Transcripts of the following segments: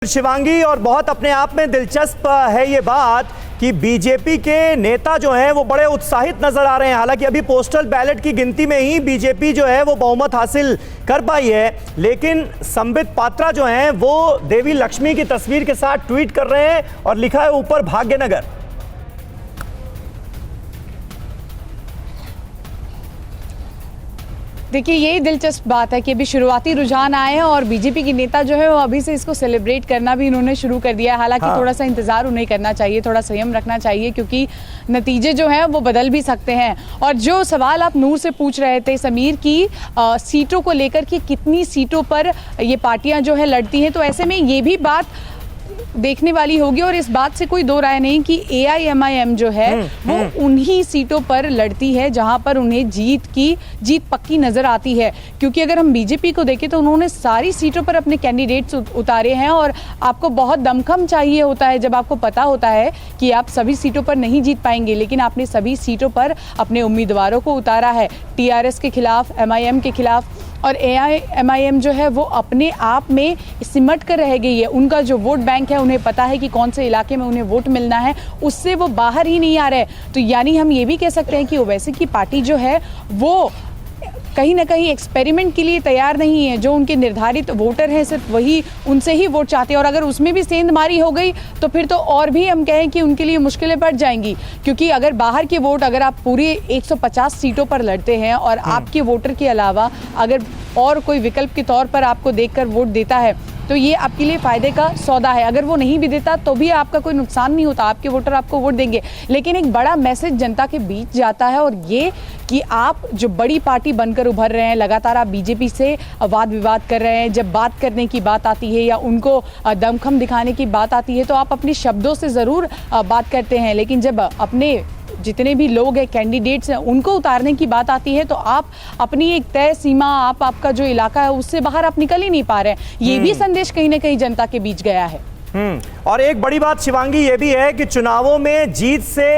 शिवांगी, और बहुत अपने आप में दिलचस्प है ये बात कि बीजेपी के नेता जो हैं वो बड़े उत्साहित नजर आ रहे हैं। हालांकि अभी पोस्टल बैलेट की गिनती में ही बीजेपी जो है वो बहुमत हासिल कर पाई है, लेकिन संबित पात्रा जो हैं वो देवी लक्ष्मी की तस्वीर के साथ ट्वीट कर रहे हैं और लिखा है ऊपर भाग्यनगर। देखिए, यही दिलचस्प बात है कि अभी शुरुआती रुझान आए हैं और बीजेपी के नेता जो है वो अभी से इसको सेलिब्रेट करना भी इन्होंने शुरू कर दिया है। हालांकि थोड़ा सा इंतजार उन्हें करना चाहिए, थोड़ा संयम रखना चाहिए, क्योंकि नतीजे जो हैं वो बदल भी सकते हैं। और जो सवाल आप नूर से पूछ रहे थे समीर की सीटों को लेकर कि कितनी सीटों पर ये पार्टियां जो है लड़ती हैं, तो ऐसे में ये भी बात देखने वाली होगी और इस बात से कोई दो राय नहीं कि AIMIM जो है वो उन्हीं सीटों पर लड़ती है जहां पर उन्हें जीत पक्की नजर आती है। क्योंकि अगर हम बीजेपी को देखें तो उन्होंने सारी सीटों पर अपने कैंडिडेट्स उतारे हैं और आपको बहुत दमखम चाहिए होता है जब आपको पता होता है कि आप सभी सीटों पर नहीं जीत पाएंगे, लेकिन आपने सभी सीटों पर अपने उम्मीदवारों को उतारा है। TRS के खिलाफ, MIM के खिलाफ, और AIMIM जो है वो अपने आप में सिमट कर रह गई है। उनका जो वोट बैंक है, उन्हें पता है कि कौन से इलाके में उन्हें वोट मिलना है, उससे वो बाहर ही नहीं आ रहे। तो यानी हम ये भी कह सकते हैं कि ओवैसी की पार्टी जो है वो कहीं ना कहीं एक्सपेरिमेंट के लिए तैयार नहीं है। जो उनके निर्धारित वोटर हैं सिर्फ वही उनसे ही वोट चाहते हैं, और अगर उसमें भी सेंधमारी हो गई तो फिर तो और भी हम कहें कि उनके लिए मुश्किलें बढ़ जाएंगी। क्योंकि अगर बाहर के वोट, अगर आप पूरी 150 सीटों पर लड़ते हैं और आपके वोटर के अलावा अगर और कोई विकल्प के तौर पर आपको देखकर वोट देता है तो ये आपके लिए फायदे का सौदा है। अगर वो नहीं भी देता तो भी आपका कोई नुकसान नहीं होता, आपके वोटर आपको वोट देंगे। लेकिन एक बड़ा मैसेज जनता के बीच जाता है, और ये कि आप जो बड़ी पार्टी बनकर उभर रहे हैं, लगातार आप बीजेपी से वाद विवाद कर रहे हैं। जब बात करने की बात आती है या उनको दमखम दिखाने की बात आती है तो आप अपने शब्दों से ज़रूर बात करते हैं, लेकिन जब अपने जितने भी लोग हैं, कैंडिडेट्स हैं, उनको उतारने की बात आती है तो आप अपनी एक तय सीमा, आपका जो इलाका है उससे बाहर आप निकल ही नहीं पा रहे हैं। ये भी संदेश कहीं ना कहीं जनता के बीच गया है। और एक बड़ी बात शिवांगी ये भी है कि चुनावों में जीत से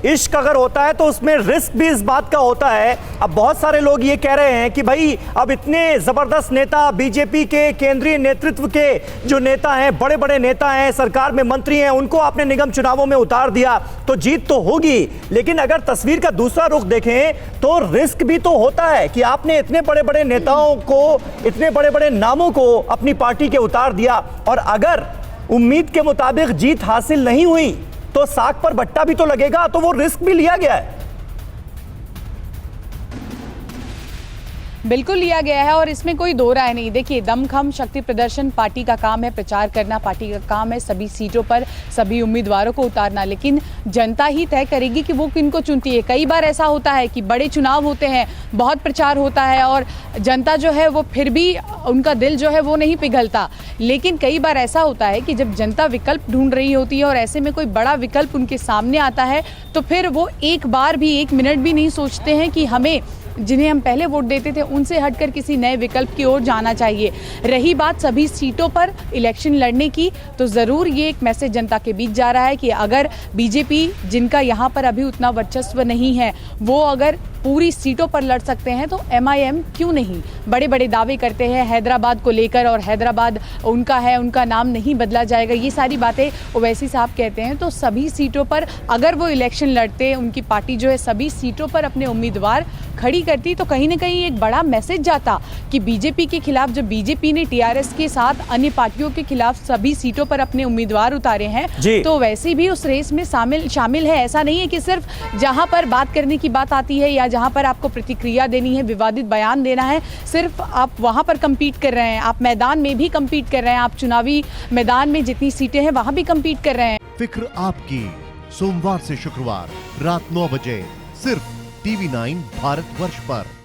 इश्क अगर होता है तो उसमें रिस्क भी इस बात का होता है। अब बहुत सारे लोग ये कह रहे हैं कि भाई अब इतने जबरदस्त नेता, बीजेपी के केंद्रीय नेतृत्व के जो नेता हैं, बड़े बड़े नेता हैं, सरकार में मंत्री हैं, उनको आपने निगम चुनावों में उतार दिया तो जीत तो होगी। लेकिन अगर तस्वीर का दूसरा रुख देखें तो रिस्क भी तो होता है कि आपने इतने बड़े बड़े नेताओं को, इतने बड़े बड़े नामों को अपनी पार्टी के उतार दिया, और अगर उम्मीद के मुताबिक जीत हासिल नहीं हुई तो साख पर बट्टा भी तो लगेगा। तो वो रिस्क भी लिया गया है। बिल्कुल लिया गया है और इसमें कोई दो राय नहीं। देखिए, दमखम शक्ति प्रदर्शन पार्टी का काम है, प्रचार करना पार्टी का काम है, सभी सीटों पर सभी उम्मीदवारों को उतारना, लेकिन जनता ही तय करेगी कि वो किनको चुनती है। कई बार ऐसा होता है कि बड़े चुनाव होते हैं, बहुत प्रचार होता है और जनता जो है वो फिर भी उनका दिल जो है वो नहीं पिघलता। लेकिन कई बार ऐसा होता है कि जब जनता विकल्प ढूंढ रही होती है और ऐसे में कोई बड़ा विकल्प उनके सामने आता है तो फिर वो एक बार भी, एक मिनट भी नहीं सोचते हैं कि हमें, जिन्हें हम पहले वोट देते थे, उनसे हटकर किसी नए विकल्प की ओर जाना चाहिए। रही बात सभी सीटों पर इलेक्शन लड़ने की, तो ज़रूर ये एक मैसेज जनता के बीच जा रहा है कि अगर बीजेपी, जिनका यहाँ पर अभी उतना वर्चस्व नहीं है, वो अगर पूरी सीटों पर लड़ सकते हैं तो MIM क्यों नहीं। बड़े बड़े दावे करते हैं हैदराबाद को लेकर, और हैदराबाद उनका है, उनका नाम नहीं बदला जाएगा, ये सारी बातें ओवैसी साहब कहते हैं। तो सभी सीटों पर अगर वो इलेक्शन लड़ते, उनकी पार्टी जो है सभी सीटों पर अपने उम्मीदवार खड़ी करती, तो कहीं ना कहीं एक बड़ा मैसेज जाता कि बीजेपी के खिलाफ, जब बीजेपी ने TRS के साथ अन्य पार्टियों के खिलाफ सभी सीटों पर अपने उम्मीदवार उतारे हैं, तो वैसे भी उस रेस में शामिल है। ऐसा नहीं है कि सिर्फ जहां पर बात करने की बात आती है या जहां पर आपको प्रतिक्रिया देनी है, विवादित बयान देना है, सिर्फ आप वहां पर compete कर रहे हैं। आप मैदान में भी compete कर रहे हैं, आप चुनावी मैदान में जितनी सीटें हैं वहां भी compete कर रहे हैं। फिक्र आपकी, सोमवार से शुक्रवार रात 9 बजे सिर्फ TV9 भारतवर्ष पर।